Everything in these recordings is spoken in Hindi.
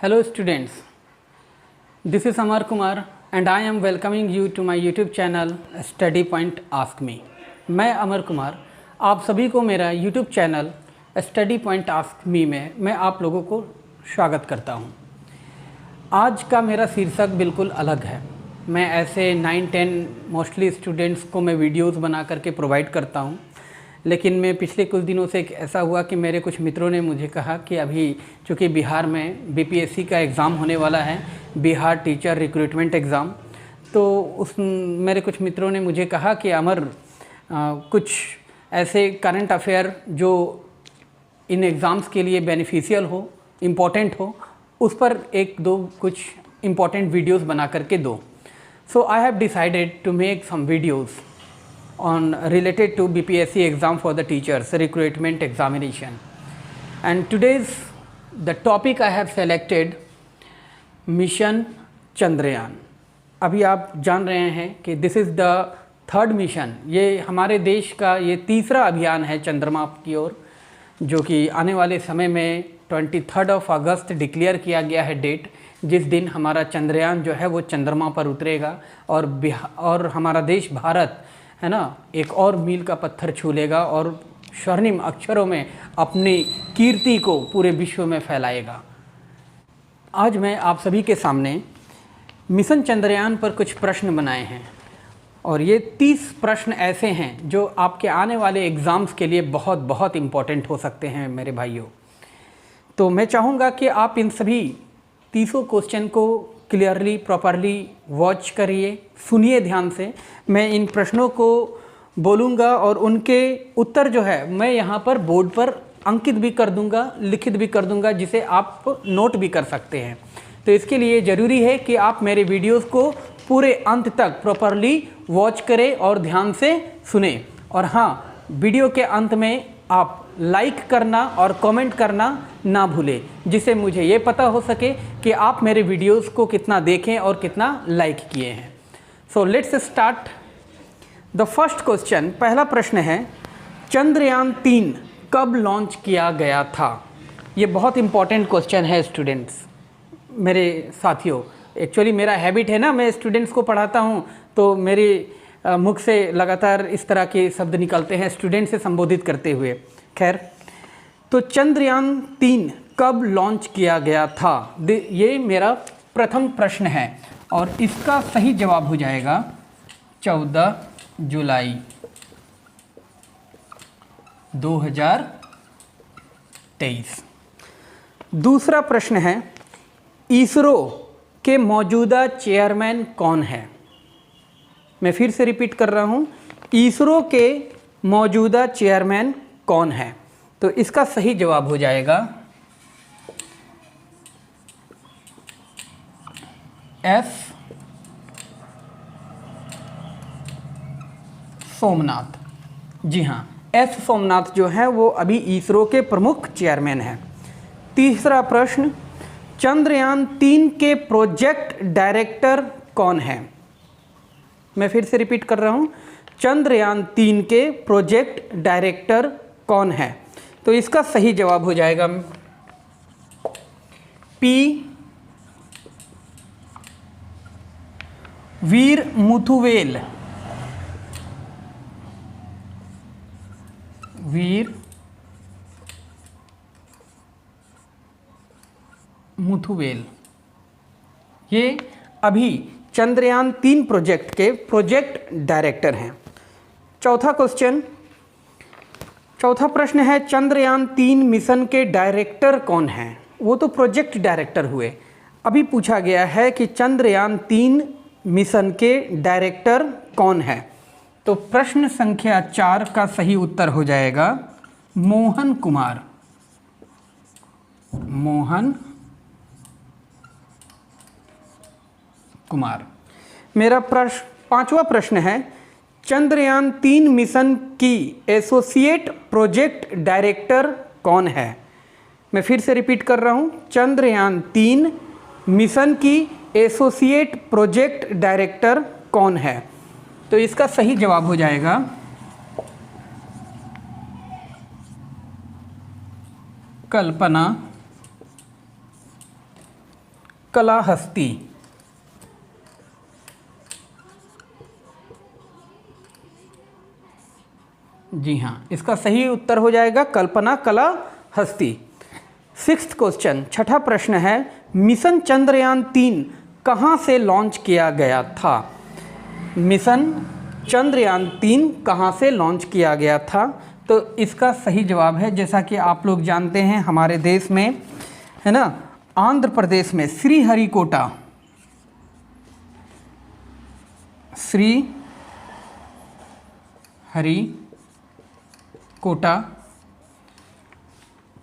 Hello students, this is Amar Kumar and I am welcoming you to my YouTube channel Study Point Ask Me। मैं अमर कुमार आप सभी को मेरा YouTube channel Study Point Ask Me में मैं आप लोगों को स्वागत करता हूं। आज का मेरा शीर्षक बिल्कुल अलग है। मैं ऐसे 9-10 मोस्टली स्टूडेंट्स को मैं वीडियोस बना करके प्रोवाइड करता हूं, लेकिन मैं पिछले कुछ दिनों से ऐसा हुआ कि मेरे कुछ मित्रों ने मुझे कहा कि अभी चूँकि बिहार में बीपीएससी का एग्ज़ाम होने वाला है, बिहार टीचर रिक्रूटमेंट एग्ज़ाम, तो मेरे कुछ मित्रों ने मुझे कहा कि अमर कुछ ऐसे करंट अफेयर जो इन एग्ज़ाम्स के लिए बेनिफिशियल हो, इम्पोर्टेंट हो, उस पर एक दो कुछ इम्पोर्टेंट वीडियोस बना करके दो। So I have decided to make some videos on related to BPSC exam for the teachers recruitment examination, and today's the topic I have selected mission Chandrayaan. अभी आप जान रहे हैं कि this is the third mission, ये हमारे देश का ये तीसरा अभियान है चंद्रमा की ओर, जो कि आने वाले समय में 23 अगस्त डिक्लेयर किया गया है डेट, जिस दिन हमारा चंद्रयान जो है वो चंद्रमा पर उतरेगा और हमारा देश भारत है ना एक और मील का पत्थर छू लेगा और स्वर्णिम अक्षरों में अपनी कीर्ति को पूरे विश्व में फैलाएगा। आज मैं आप सभी के सामने मिशन चंद्रयान पर कुछ प्रश्न बनाए हैं और ये 30 प्रश्न ऐसे हैं जो आपके आने वाले एग्ज़ाम्स के लिए बहुत बहुत इम्पोर्टेंट हो सकते हैं मेरे भाइयों। तो मैं चाहूँगा कि आप इन सभी 30 क्वेश्चन को क्लियरली प्रॉपरली वॉच करिए, सुनिए ध्यान से। मैं इन प्रश्नों को बोलूँगा और उनके उत्तर जो है मैं यहाँ पर बोर्ड पर अंकित भी कर दूँगा, लिखित भी कर दूँगा, जिसे आप नोट भी कर सकते हैं। तो इसके लिए ज़रूरी है कि आप मेरे वीडियोस को पूरे अंत तक प्रॉपरली वॉच करें और ध्यान से सुने। और हाँ, वीडियो के अंत में आप लाइक करना और कमेंट करना ना भूलें, जिससे मुझे ये पता हो सके कि आप मेरे वीडियोस को कितना देखें और कितना लाइक किए हैं। So let's start the first question. पहला प्रश्न है, चंद्रयान 3 कब लॉन्च किया गया था? ये बहुत इंपॉर्टेंट क्वेश्चन है स्टूडेंट्स, मेरे साथियों। एक्चुअली मेरा हैबिट है ना, मैं स्टूडेंट्स को पढ़ाता हूँ तो मेरे मुख से लगातार इस तरह के शब्द निकलते हैं स्टूडेंट से संबोधित करते हुए। खैर, तो चंद्रयान 3 कब लॉन्च किया गया था? ये मेरा प्रथम प्रश्न है और इसका सही जवाब हो जाएगा 14 जुलाई 2023। दूसरा प्रश्न है, इसरो के मौजूदा चेयरमैन कौन है? मैं फिर से रिपीट कर रहा हूँ, इसरो के मौजूदा चेयरमैन कौन है? तो इसका सही जवाब हो जाएगा एस सोमनाथ। जी हाँ, एस सोमनाथ जो है वो अभी इसरो के प्रमुख चेयरमैन हैं। तीसरा प्रश्न, चंद्रयान 3 के प्रोजेक्ट डायरेक्टर कौन है? मैं फिर से रिपीट कर रहा हूँ, चंद्रयान 3 के प्रोजेक्ट डायरेक्टर कौन है? तो इसका सही जवाब हो जाएगा पी वीर मुथुवेल। वीर मुथुवेल ये अभी चंद्रयान 3 प्रोजेक्ट के प्रोजेक्ट डायरेक्टर हैं। चौथा प्रश्न है, चंद्रयान 3 मिशन के डायरेक्टर कौन हैं? वो तो प्रोजेक्ट डायरेक्टर हुए। अभी पूछा गया है कि चंद्रयान 3 मिशन के डायरेक्टर कौन है? तो प्रश्न संख्या 4 का सही उत्तर हो जाएगा मोहन कुमार। मोहन कुमार। मेरा पांचवा प्रश्न है, चंद्रयान 3 मिशन की एसोसिएट प्रोजेक्ट डायरेक्टर कौन है? मैं फिर से रिपीट कर रहा हूं, चंद्रयान 3 मिशन की एसोसिएट प्रोजेक्ट डायरेक्टर कौन है? तो इसका सही जवाब हो जाएगा कल्पना कलाहस्ती। जी हाँ, इसका सही उत्तर हो जाएगा कल्पना कलाहस्ती। 6th क्वेश्चन, छठा प्रश्न है, मिशन चंद्रयान 3 कहाँ से लॉन्च किया गया था? मिशन चंद्रयान 3 कहाँ से लॉन्च किया गया था? तो इसका सही जवाब है, जैसा कि आप लोग जानते हैं, हमारे देश में है ना, आंध्र प्रदेश में श्रीहरिकोटा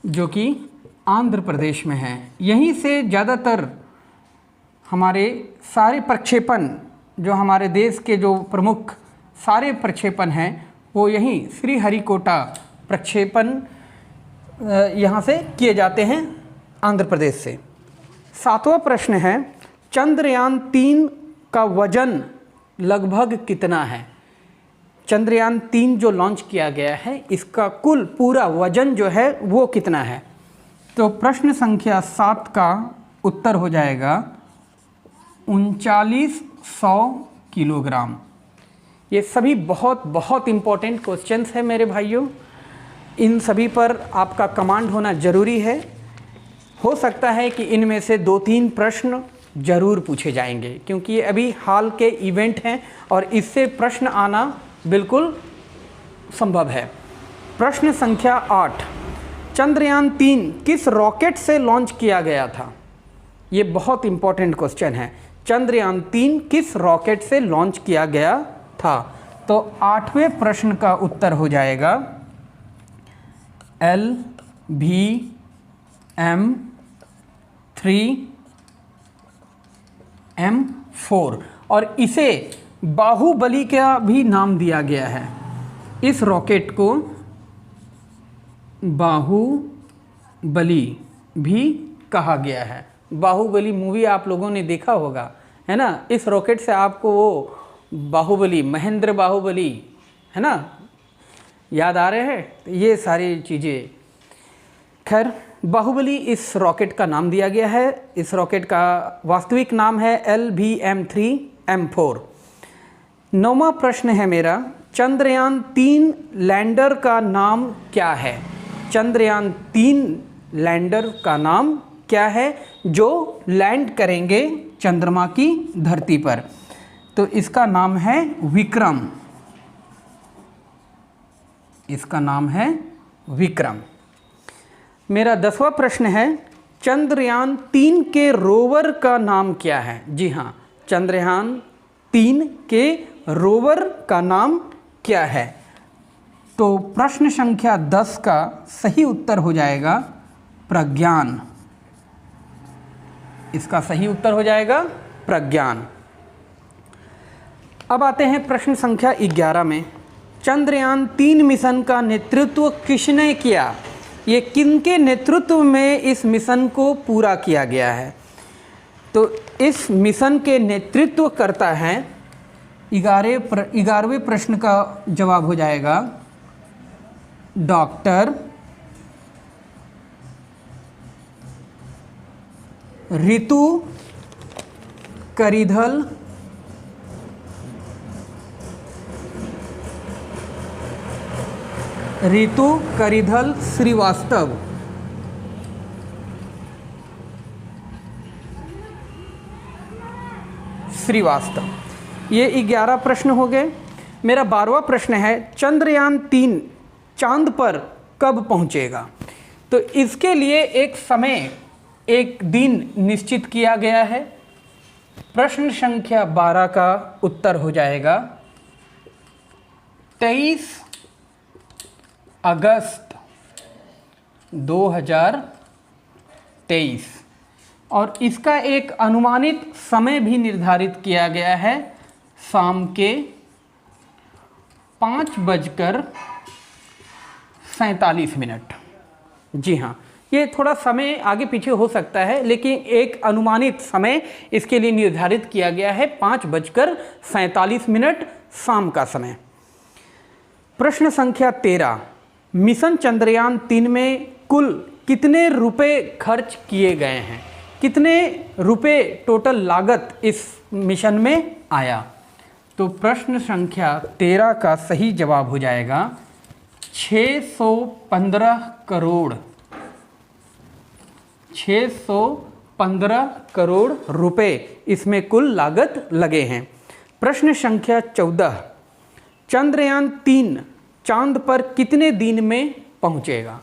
जो कि आंध्र प्रदेश में है, यहीं से ज़्यादातर हमारे सारे प्रक्षेपण, जो हमारे देश के जो प्रमुख सारे प्रक्षेपण हैं वो यहीं श्रीहरिकोटा प्रक्षेपण यहाँ से किए जाते हैं, आंध्र प्रदेश से। 7वां प्रश्न है, चंद्रयान 3 का वजन लगभग कितना है? चंद्रयान 3 जो लॉन्च किया गया है, इसका कुल पूरा वजन जो है वो कितना है? तो प्रश्न संख्या 7 का उत्तर हो जाएगा 3900 किलोग्राम। ये सभी बहुत बहुत इम्पोर्टेंट क्वेश्चंस हैं मेरे भाइयों, इन सभी पर आपका कमांड होना ज़रूरी है। हो सकता है कि इनमें से 2-3 प्रश्न ज़रूर पूछे जाएंगे, क्योंकि ये अभी हाल के इवेंट हैं और इससे प्रश्न आना बिल्कुल संभव है। प्रश्न संख्या 8, चंद्रयान 3 किस रॉकेट से लॉन्च किया गया था? ये बहुत इम्पोर्टेंट क्वेश्चन है। चंद्रयान 3 किस रॉकेट से लॉन्च किया गया था? तो 8वें प्रश्न का उत्तर हो जाएगा LVM-3M4, और इसे बाहुबली का भी नाम दिया गया है। इस रॉकेट को बाहुबली भी कहा गया है। बाहुबली मूवी आप लोगों ने देखा होगा, है ना? इस रॉकेट से आपको वो बाहुबली, महेंद्र बाहुबली, है ना, याद आ रहे हैं? तो ये सारी चीज़ें, खैर, बाहुबली इस रॉकेट का नाम दिया गया है। इस रॉकेट का वास्तविक नाम है LVM-3M4। 9वां प्रश्न है मेरा, चंद्रयान 3 लैंडर का नाम क्या है? चंद्रयान 3 लैंडर का नाम क्या है जो लैंड करेंगे चंद्रमा की धरती पर? तो इसका नाम है विक्रम। इसका नाम है विक्रम। मेरा 10वां प्रश्न है, चंद्रयान 3 के रोवर का नाम क्या है? जी हाँ, चंद्रयान 3 के रोवर का नाम क्या है? तो प्रश्न संख्या 10 का सही उत्तर हो जाएगा प्रज्ञान। इसका सही उत्तर हो जाएगा प्रज्ञान। अब आते हैं प्रश्न संख्या 11 में, चंद्रयान 3 मिशन का नेतृत्व किसने किया? ये किनके नेतृत्व में इस मिशन को पूरा किया गया है? तो इस मिशन के नेतृत्व करता है, 11वें प्रश्न का जवाब हो जाएगा डॉक्टर रितु करिधल श्रीवास्तव। ये 11 प्रश्न हो गए। मेरा 12वां प्रश्न है, चंद्रयान 3 चांद पर कब पहुंचेगा? तो इसके लिए एक समय, एक दिन निश्चित किया गया है। प्रश्न संख्या 12 का उत्तर हो जाएगा 23 अगस्त 2023, और इसका एक अनुमानित समय भी निर्धारित किया गया है, शाम के 5:47। जी हाँ, ये थोड़ा समय आगे पीछे हो सकता है, लेकिन एक अनुमानित समय इसके लिए निर्धारित किया गया है, 5:47 शाम का समय। प्रश्न संख्या 13, मिशन चंद्रयान 3 में कुल कितने रुपए खर्च किए गए हैं? कितने रुपए टोटल लागत इस मिशन में आया? तो प्रश्न संख्या 13 का सही जवाब हो जाएगा 615 करोड़। 615 करोड़ रुपए इसमें कुल लागत लगे हैं। प्रश्न संख्या 14, चंद्रयान 3 चांद पर कितने दिन में पहुंचेगा?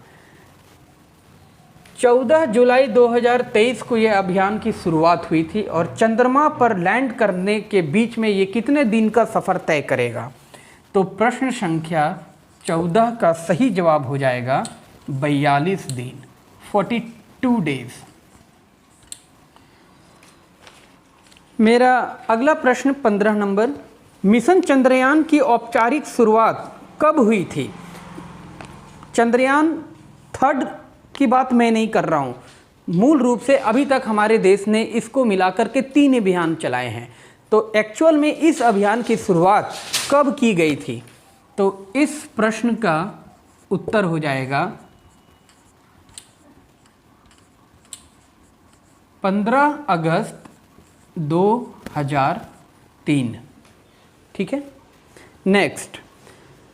14 जुलाई 2023 को यह अभियान की शुरुआत हुई थी और चंद्रमा पर लैंड करने के बीच में ये कितने दिन का सफ़र तय करेगा? तो प्रश्न संख्या 14 का सही जवाब हो जाएगा 42 दिन, 42 डेज। मेरा अगला प्रश्न 15 नंबर, मिशन चंद्रयान की औपचारिक शुरुआत कब हुई थी? चंद्रयान 3 की बात मैं नहीं कर रहा हूँ, मूल रूप से अभी तक हमारे देश ने इसको मिलाकर के 3 अभियान चलाए हैं। तो एक्चुअल में इस अभियान की शुरुआत कब की गई थी? तो इस प्रश्न का उत्तर हो जाएगा 15 अगस्त 2003। ठीक है। नेक्स्ट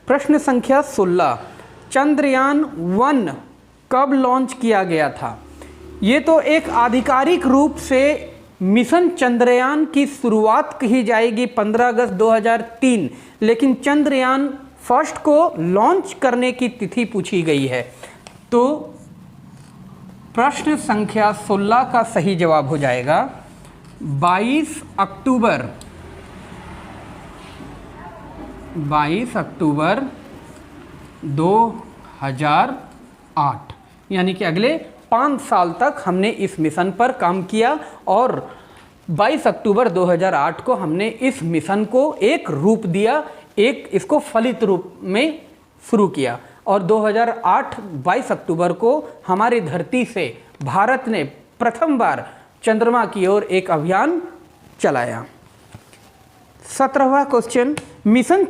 प्रश्न संख्या 16, चंद्रयान 1 कब लॉन्च किया गया था? ये तो एक आधिकारिक रूप से मिशन चंद्रयान की शुरुआत कही जाएगी 15 अगस्त 2003, लेकिन चंद्रयान फर्स्ट को लॉन्च करने की तिथि पूछी गई है। तो प्रश्न संख्या 16 का सही जवाब हो जाएगा 22 अक्टूबर 2008, यानी कि अगले 5 साल तक हमने इस मिशन पर काम किया और 22 अक्टूबर 2008 को हमने इस मिशन को एक रूप दिया, एक इसको फलित रूप में शुरू किया और 2008 22 अक्टूबर को हमारी धरती से भारत ने प्रथम बार चंद्रमा की ओर एक अभियान चलाया। 17वां क्वेश्चन, मिशन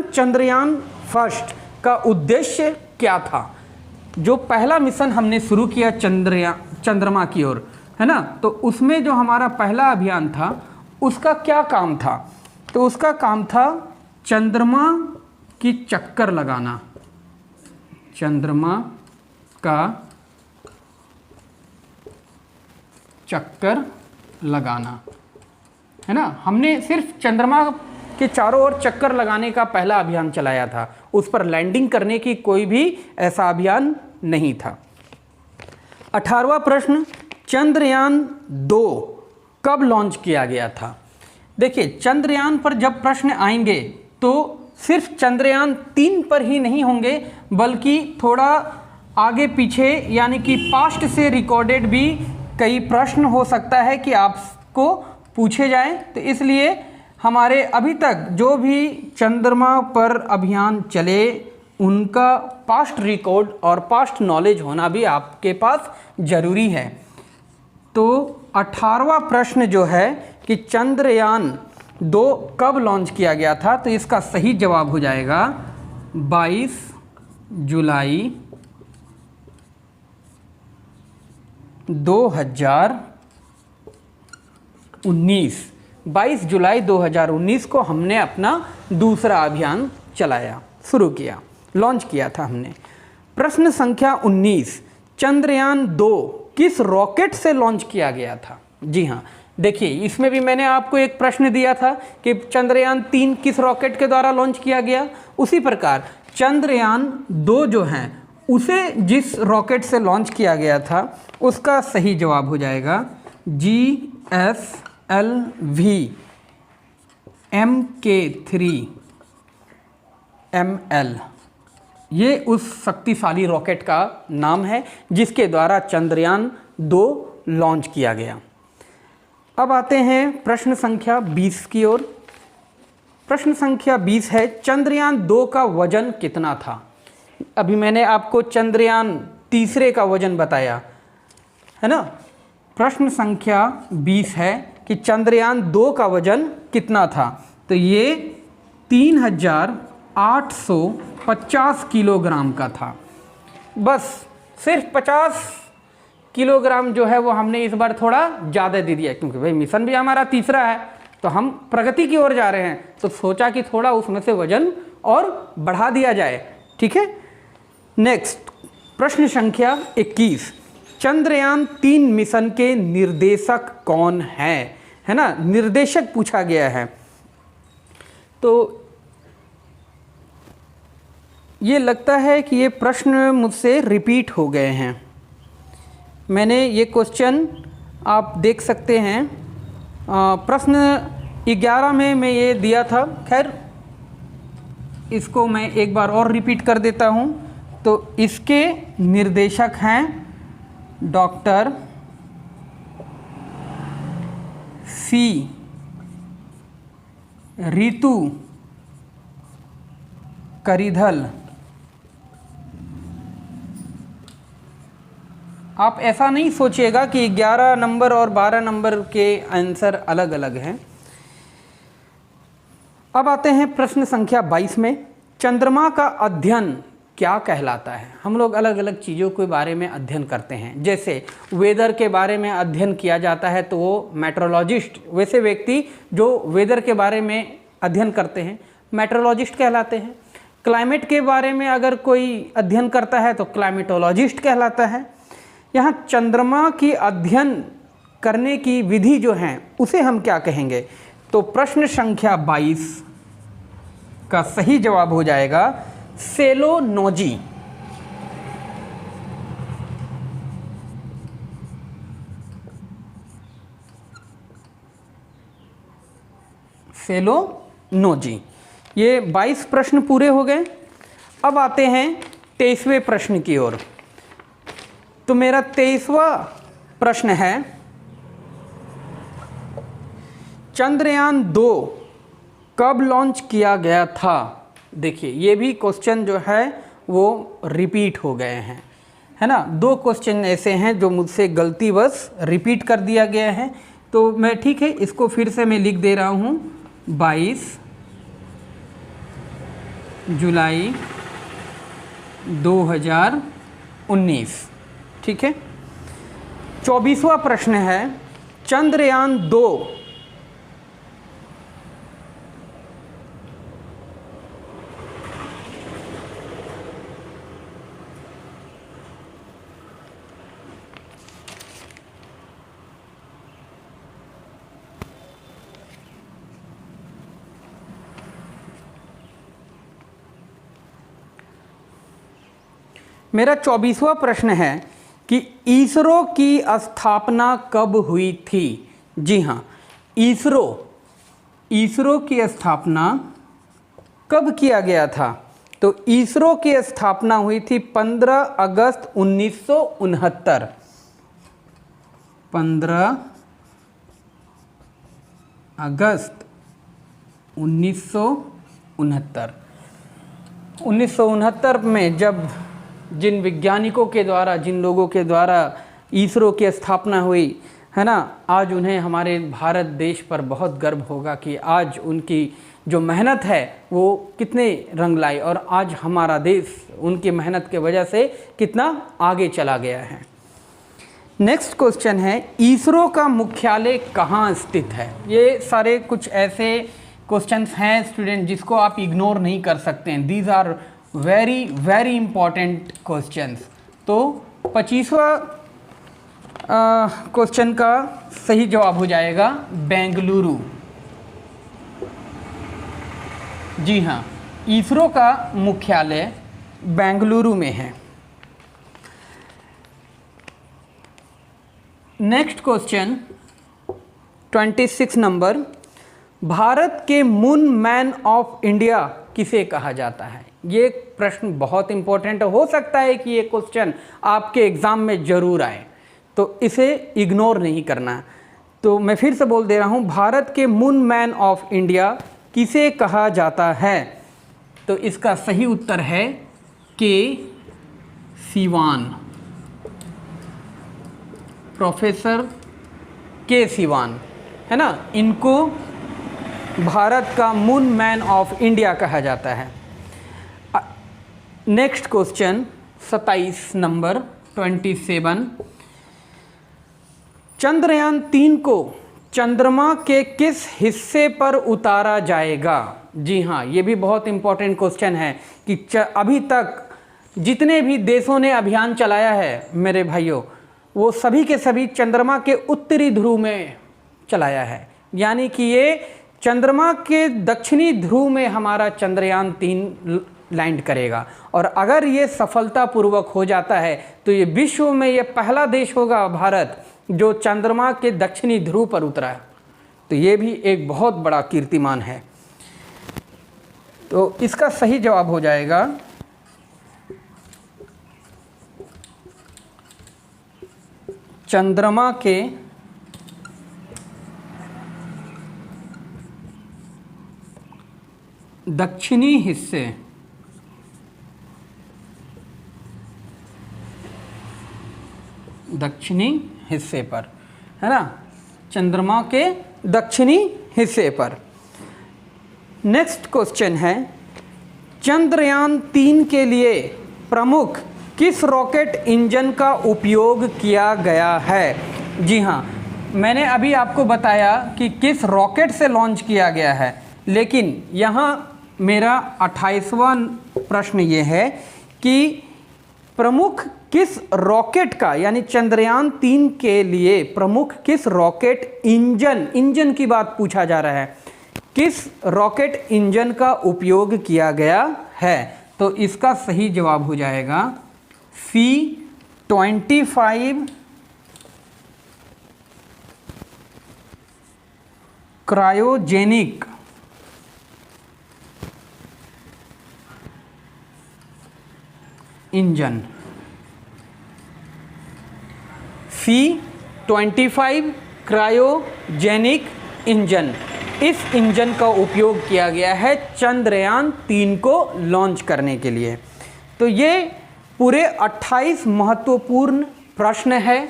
चंद्रयान फर्स्ट का उद्देश्य क्या था? जो पहला मिशन हमने शुरू किया चंद्रमा की ओर, है ना, तो उसमें जो हमारा पहला अभियान था उसका क्या काम था? तो उसका काम था चंद्रमा की चक्कर लगाना, चंद्रमा का चक्कर लगाना, है ना। हमने सिर्फ चंद्रमा के चारों ओर चक्कर लगाने का पहला अभियान चलाया था, उस पर लैंडिंग करने की कोई भी ऐसा अभियान नहीं था। 18वां प्रश्न, चंद्रयान 2 कब लॉन्च किया गया था? देखिए, चंद्रयान पर जब प्रश्न आएंगे तो सिर्फ चंद्रयान 3 पर ही नहीं होंगे, बल्कि थोड़ा आगे पीछे यानी कि पास्ट से रिकॉर्डेड भी कई प्रश्न हो सकता है कि आपको पूछे जाएं। तो इसलिए हमारे अभी तक जो भी चंद्रमा पर अभियान चले उनका पास्ट रिकॉर्ड और पास्ट नॉलेज होना भी आपके पास ज़रूरी है। तो 18वां प्रश्न जो है कि चंद्रयान 2 कब लॉन्च किया गया था, तो इसका सही जवाब हो जाएगा 22 जुलाई 2019। 22 जुलाई 2019 को हमने अपना दूसरा अभियान चलाया, शुरू किया, लॉन्च किया था हमने। प्रश्न संख्या 19, चंद्रयान 2 किस रॉकेट से लॉन्च किया गया था? जी हाँ, देखिए इसमें भी मैंने आपको एक प्रश्न दिया था कि चंद्रयान 3 किस रॉकेट के द्वारा लॉन्च किया गया। उसी प्रकार चंद्रयान 2 जो हैं उसे जिस रॉकेट से लॉन्च किया गया था उसका सही जवाब हो जाएगा GSLV Mk3ML। ये उस शक्तिशाली रॉकेट का नाम है जिसके द्वारा चंद्रयान 2 लॉन्च किया गया। अब आते हैं प्रश्न संख्या 20 की ओर। प्रश्न संख्या 20 है, चंद्रयान 2 का वजन कितना था? अभी मैंने आपको चंद्रयान तीसरे का वजन बताया है ना। प्रश्न संख्या 20 है कि चंद्रयान 2 का वजन कितना था? तो ये 3850 किलोग्राम का था। बस सिर्फ 50 किलोग्राम जो है वो हमने इस बार थोड़ा ज़्यादा दे दिया, क्योंकि भाई मिशन भी हमारा तीसरा है, तो हम प्रगति की ओर जा रहे हैं, तो सोचा कि थोड़ा उसमें से वजन और बढ़ा दिया जाए। ठीक है। नेक्स्ट प्रश्न संख्या 21, चंद्रयान 3 मिशन के निर्देशक कौन है ना, निर्देशक पूछा गया है। तो ये लगता है कि ये प्रश्न मुझसे रिपीट हो गए हैं। मैंने ये क्वेश्चन आप देख सकते हैं, प्रश्न 11 में मैं ये दिया था। खैर इसको मैं एक बार और रिपीट कर देता हूँ। तो इसके निर्देशक हैं डॉक्टर सी रितु करिधल। आप ऐसा नहीं सोचिएगा कि 11 नंबर और 12 नंबर के आंसर अलग अलग हैं। अब आते हैं प्रश्न संख्या 22 में, चंद्रमा का अध्ययन क्या कहलाता है। हम लोग अलग अलग चीज़ों के बारे में अध्ययन करते हैं, जैसे वेदर के बारे में अध्ययन किया जाता है तो वो मेट्रोलॉजिस्ट, वैसे व्यक्ति जो वेदर के बारे में अध्ययन करते हैं मेट्रोलॉजिस्ट कहलाते हैं। क्लाइमेट के बारे में अगर कोई अध्ययन करता है तो क्लाइमेटोलॉजिस्ट कहलाता है। यहाँ चंद्रमा की अध्ययन करने की विधि जो है उसे हम क्या कहेंगे। तो प्रश्न संख्या 22 का सही जवाब हो जाएगा सेलोनोजी। सेलोनोजी। ये 22 प्रश्न पूरे हो गए। अब आते हैं 23वें प्रश्न की ओर। तो मेरा 23वां प्रश्न है, चंद्रयान 2 कब लॉन्च किया गया था। देखिए ये भी क्वेश्चन जो है वो रिपीट हो गए हैं, है ना। 2 क्वेश्चन ऐसे हैं जो मुझसे गलतीवश रिपीट कर दिया गया है। तो मैं ठीक है इसको फिर से मैं लिख दे रहा हूँ, 22 जुलाई 2019। ठीक है। 24वां प्रश्न है, चंद्रयान 2 मेरा 24वां प्रश्न है कि इसरो की स्थापना कब हुई थी। जी हाँ, इसरो की स्थापना कब किया गया था। तो इसरो की स्थापना हुई थी 15 अगस्त 1969। 15 अगस्त 1969। 1969 में जब जिन वैज्ञानिकों के द्वारा, जिन लोगों के द्वारा इसरो की स्थापना हुई, है ना, आज उन्हें हमारे भारत देश पर बहुत गर्व होगा कि आज उनकी जो मेहनत है वो कितने रंग लाई और आज हमारा देश उनकी मेहनत के वजह से कितना आगे चला गया है। नेक्स्ट क्वेश्चन है, इसरो का मुख्यालय कहाँ स्थित है। ये सारे कुछ ऐसे क्वेश्चंस हैं स्टूडेंट जिसको आप इग्नोर नहीं कर सकते हैं। These are very very important questions. तो 25वां क्वेश्चन का सही जवाब हो जाएगा बेंगलुरु। जी हाँ, इसरो का मुख्यालय बेंगलुरु में है। नेक्स्ट क्वेश्चन 26 नंबर, भारत के मून मैन ऑफ इंडिया किसे कहा जाता है। ये प्रश्न बहुत इंपॉर्टेंट हो सकता है कि ये क्वेश्चन आपके एग्ज़ाम में ज़रूर आए, तो इसे इग्नोर नहीं करना। तो मैं फिर से बोल दे रहा हूँ, भारत के मून मैन ऑफ इंडिया किसे कहा जाता है। तो इसका सही उत्तर है के सिवान, प्रोफेसर के सिवान, है ना। इनको भारत का मून मैन ऑफ इंडिया कहा जाता है। नेक्स्ट क्वेश्चन 27 नंबर 27, चंद्रयान-3 को चंद्रमा के किस हिस्से पर उतारा जाएगा? जी हाँ, ये भी बहुत इंपॉर्टेंट क्वेश्चन है कि अभी तक जितने भी देशों ने अभियान चलाया है मेरे भाइयों, वो सभी के सभी चंद्रमा के उत्तरी ध्रुव में चलाया है। यानी कि ये चंद्रमा के दक्षिणी ध्रुव में हमारा चंद्रयान-3 लैंड करेगा। और अगर ये सफलतापूर्वक हो जाता है तो ये विश्व में ये पहला देश होगा, भारत, जो चंद्रमा के दक्षिणी ध्रुव पर उतरा है। तो ये भी एक बहुत बड़ा कीर्तिमान है। तो इसका सही जवाब हो जाएगा चंद्रमा के दक्षिणी हिस्से पर, है ना, चंद्रमा के दक्षिणी हिस्से पर। नेक्स्ट क्वेश्चन है, चंद्रयान-3 के लिए प्रमुख किस रॉकेट इंजन का उपयोग किया गया है? जी हाँ, मैंने अभी आपको बताया कि किस रॉकेट से लॉन्च किया गया है, लेकिन यहाँ मेरा 28वां प्रश्न ये है कि प्रमुख किस रॉकेट का, यानी चंद्रयान-3 के लिए प्रमुख किस रॉकेट इंजन की बात पूछा जा रहा है, किस रॉकेट इंजन का उपयोग किया गया है? तो इसका सही जवाब हो जाएगा C-25 cryogenic engine. C-25 cryogenic engine, इस इंजन का उपयोग किया गया है चंद्रयान-3 को लॉन्च करने के लिए। तो ये पूरे 28 महत्वपूर्ण प्रश्न है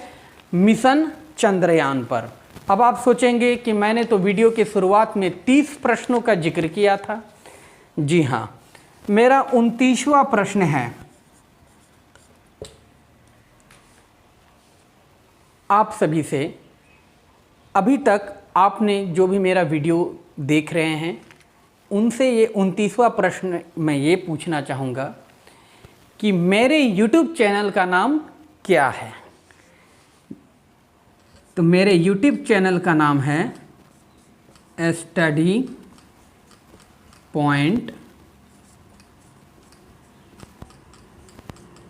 मिशन चंद्रयान पर। अब आप सोचेंगे कि मैंने तो वीडियो की शुरुआत में 30 प्रश्नों का जिक्र किया था। जी हाँ, मेरा 29वां प्रश्न है। आप सभी से अभी तक आपने जो भी मेरा वीडियो देख रहे हैं, उनसे ये 29वां प्रश्न मैं ये पूछना चाहूँगा कि मेरे YouTube चैनल का नाम क्या है? तो मेरे YouTube चैनल का नाम है स्टडी पॉइंट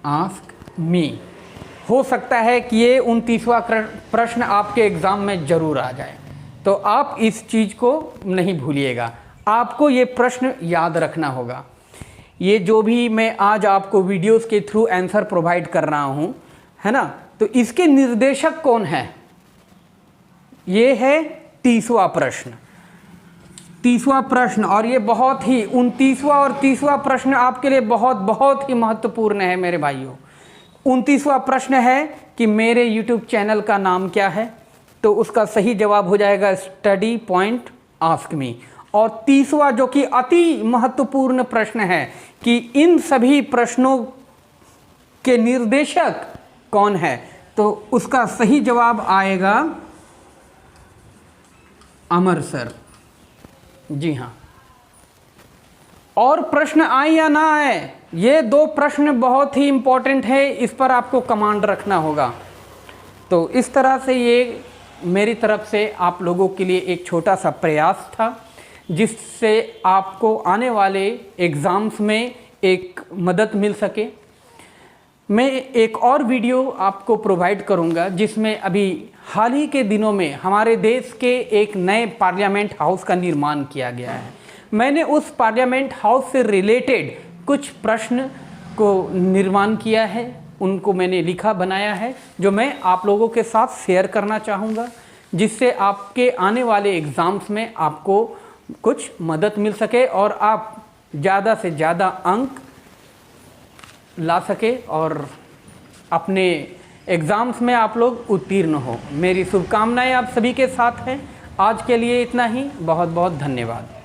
आस्क मी। हो सकता है कि ये 29वां प्रश्न आपके एग्ज़ाम में ज़रूर आ जाए, तो आप इस चीज़ को नहीं भूलिएगा। आपको ये प्रश्न याद रखना होगा। ये जो भी मैं आज आपको वीडियोस के थ्रू आंसर प्रोवाइड कर रहा हूँ, है ना, तो इसके निर्देशक कौन है? ये है 30वां प्रश्न। 30वां प्रश्न, और ये बहुत ही 29वां और 30वां प्रश्न आपके लिए बहुत ही महत्वपूर्ण है मेरे भाइयों। 29वां प्रश्न है कि मेरे YouTube चैनल का नाम क्या है? तो उसका सही जवाब हो जाएगा स्टडी पॉइंट आस्क मी। और 30वां जो कि अति महत्वपूर्ण प्रश्न है कि इन सभी प्रश्नों के निर्देशक कौन है? तो उसका सही जवाब आएगा अमर सर। जी हाँ, और प्रश्न आए या ना आए, ये 2 प्रश्न बहुत ही इम्पोर्टेंट है, इस पर आपको कमांड रखना होगा। तो इस तरह से ये मेरी तरफ से आप लोगों के लिए एक छोटा सा प्रयास था, जिससे आपको आने वाले एग्ज़ाम्स में एक मदद मिल सके। मैं एक और वीडियो आपको प्रोवाइड करूंगा, जिसमें अभी हाल ही के दिनों में हमारे देश के एक नए पार्लियामेंट हाउस का निर्माण किया गया है। मैंने उस पार्लियामेंट हाउस से रिलेटेड कुछ प्रश्न को निर्माण किया है, उनको मैंने लिखा बनाया है, जो मैं आप लोगों के साथ शेयर करना चाहूँगा, जिससे आपके आने वाले एग्ज़ाम्स में आपको कुछ मदद मिल सके और आप ज़्यादा से ज़्यादा अंक ला सके और अपने एग्ज़ाम्स में आप लोग उत्तीर्ण हो। मेरी शुभकामनाएं आप सभी के साथ हैं। आज के लिए इतना ही। बहुत बहुत धन्यवाद।